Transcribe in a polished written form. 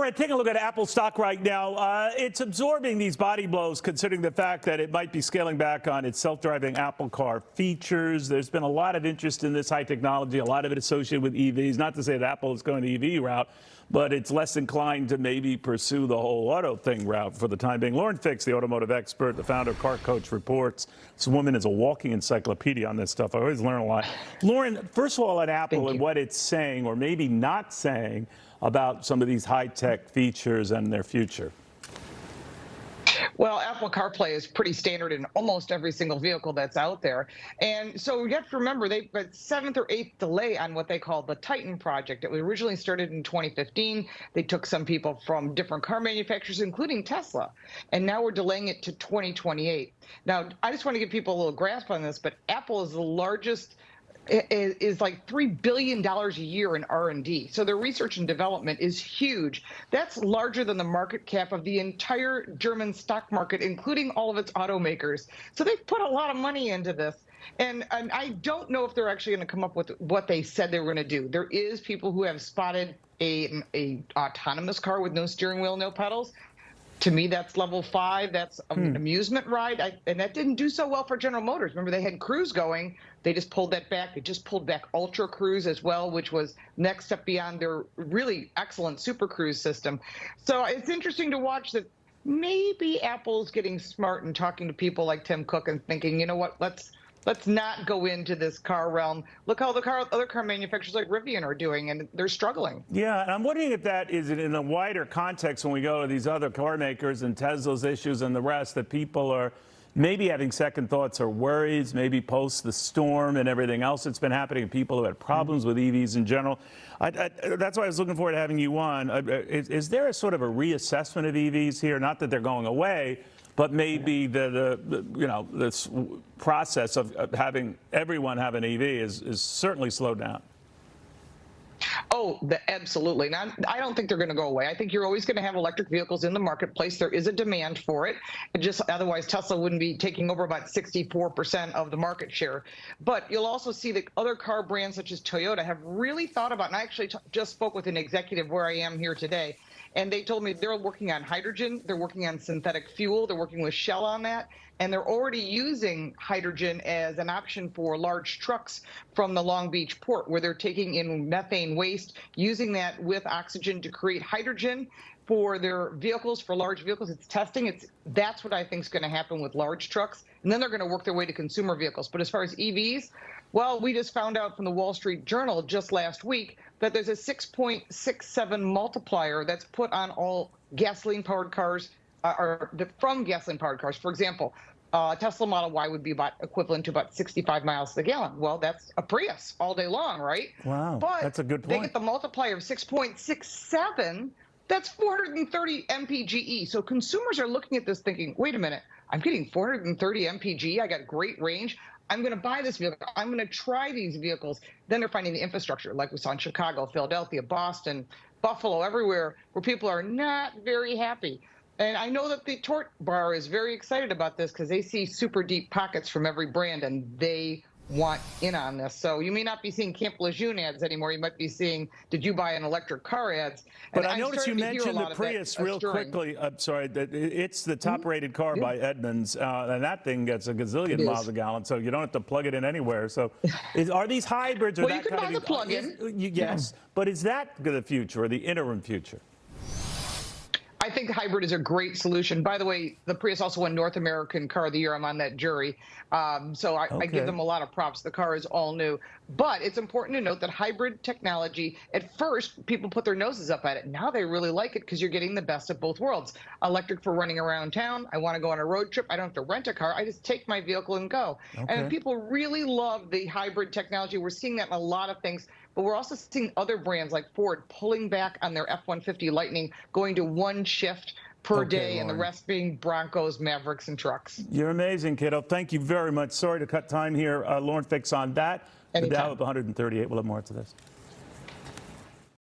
right, taking a look at Apple stock right now. It's absorbing these body blows considering the fact that it might be scaling back on its self-driving Apple car features. There's been a lot of interest in this high technology, a lot of it associated with EVs. Not to say that Apple is going the EV route, but it's less inclined to maybe pursue the whole auto thing route for the time being. Lauren Fix, the automotive expert, the founder of Car Coach, reports. This woman is a walking encyclopedia on this stuff. I always learn a lot. Lauren, first of all, at Apple and what it's saying or maybe not saying about some of these high-tech features and their future. Well, Apple CarPlay is pretty standard in almost every single vehicle that's out there. And so you have to remember they've got 7th or 8th delay on what they call the Titan project. It was originally started in 2015. They took some people from different car manufacturers, including Tesla. And now we're delaying it to 2028. Now, I just want to give people a little grasp on this, but Apple is the largest is like $3 billion a year in R&D. So their research and development is huge. That's larger than the market cap of the entire German stock market, including all of its automakers. So they put a lot of money into this. And I don't know if they're actually going to come up with what they said they were going to do. There is people who have spotted a autonomous car with no steering wheel, no pedals. To me, that's level 5. That's an amusement ride. And that didn't do so well for General Motors. Remember, they had Cruise going. They just pulled that back. They just pulled back Ultra Cruise as well, which was next step beyond their really excellent Super Cruise system. So it's interesting to watch that maybe Apple's getting smart and talking to people like Tim Cook and thinking, you know what, let's not go into this car realm. Look how other car manufacturers like Rivian are doing, and they're struggling. Yeah, and I'm wondering if that is in a wider context when we go to these other car makers and Tesla's issues and the rest, that people are maybe having second thoughts or worries, maybe post the storm and everything else that's been happening, people who had problems with EVs in general. That's why I was looking forward to having you on. Is there a sort of a reassessment of EVs here? Not that they're going away, but maybe this process of having everyone have an EV is certainly slowed down. Oh, absolutely. Now, I don't think they're going to go away. I think you're always going to have electric vehicles in the marketplace. There is a demand for it. Otherwise, Tesla wouldn't be taking over about 64% of the market share. But you'll also see that other car brands such as Toyota have really thought about, and I actually just spoke with an executive where I am here today, and they told me they're working on hydrogen, they're working on synthetic fuel, they're working with Shell on that, and they're already using hydrogen as an option for large trucks from the Long Beach port, where they're taking in methane waste, using that with oxygen to create hydrogen for their vehicles, for large vehicles. It's testing. That's what I think is going to happen with large trucks, and then they're going to work their way to consumer vehicles. But as far as EVs, well, we just found out from the Wall Street Journal just last week that there's a 6.67 multiplier that's put on all gasoline-powered cars, from gasoline-powered cars. For example, Tesla Model Y would be about equivalent to about 65 miles to the gallon. Well, that's a Prius all day long, right? Wow, but that's a good point. They get the multiplier of 6.67. That's 430 mpge. So consumers are looking at this thinking, wait a minute, I'm getting 430 mpg. I got great range. I'm going to buy this vehicle. I'm going to try these vehicles. Then they're finding the infrastructure, like we saw in Chicago, Philadelphia, Boston, Buffalo, everywhere, where people are not very happy. And I know that the tort bar is very excited about this because they see super deep pockets from every brand, and they want in on this. So you may not be seeing Camp Lejeune ads anymore. You might be seeing, did you buy an electric car ads? But I noticed you mentioned the Prius real quickly. I'm sorry, that it's the top-rated car by Edmunds, and that thing gets a gazillion miles a gallon, so you don't have to plug it in anywhere. So are these hybrids or well, that you can kind buy of... the plug-in. Yes, but is that the future or the interim future? I think hybrid is a great solution. By the way, the Prius also won North American Car of the Year. I'm on that jury. So I give them a lot of props. The car is all new. But it's important to note that hybrid technology, at first, people put their noses up at it. Now they really like it because you're getting the best of both worlds. Electric for running around town. I want to go on a road trip. I don't have to rent a car. I just take my vehicle and go. And people really love the hybrid technology. We're seeing that in a lot of things. But we're also seeing other brands like Ford pulling back on their F-150 Lightning, going to one shift per day, and the rest being Broncos, Mavericks, and trucks. You're amazing, kiddo. Thank you very much. Sorry to cut time here. Lauren Fix on that. The Dow up 138. We'll have more to this.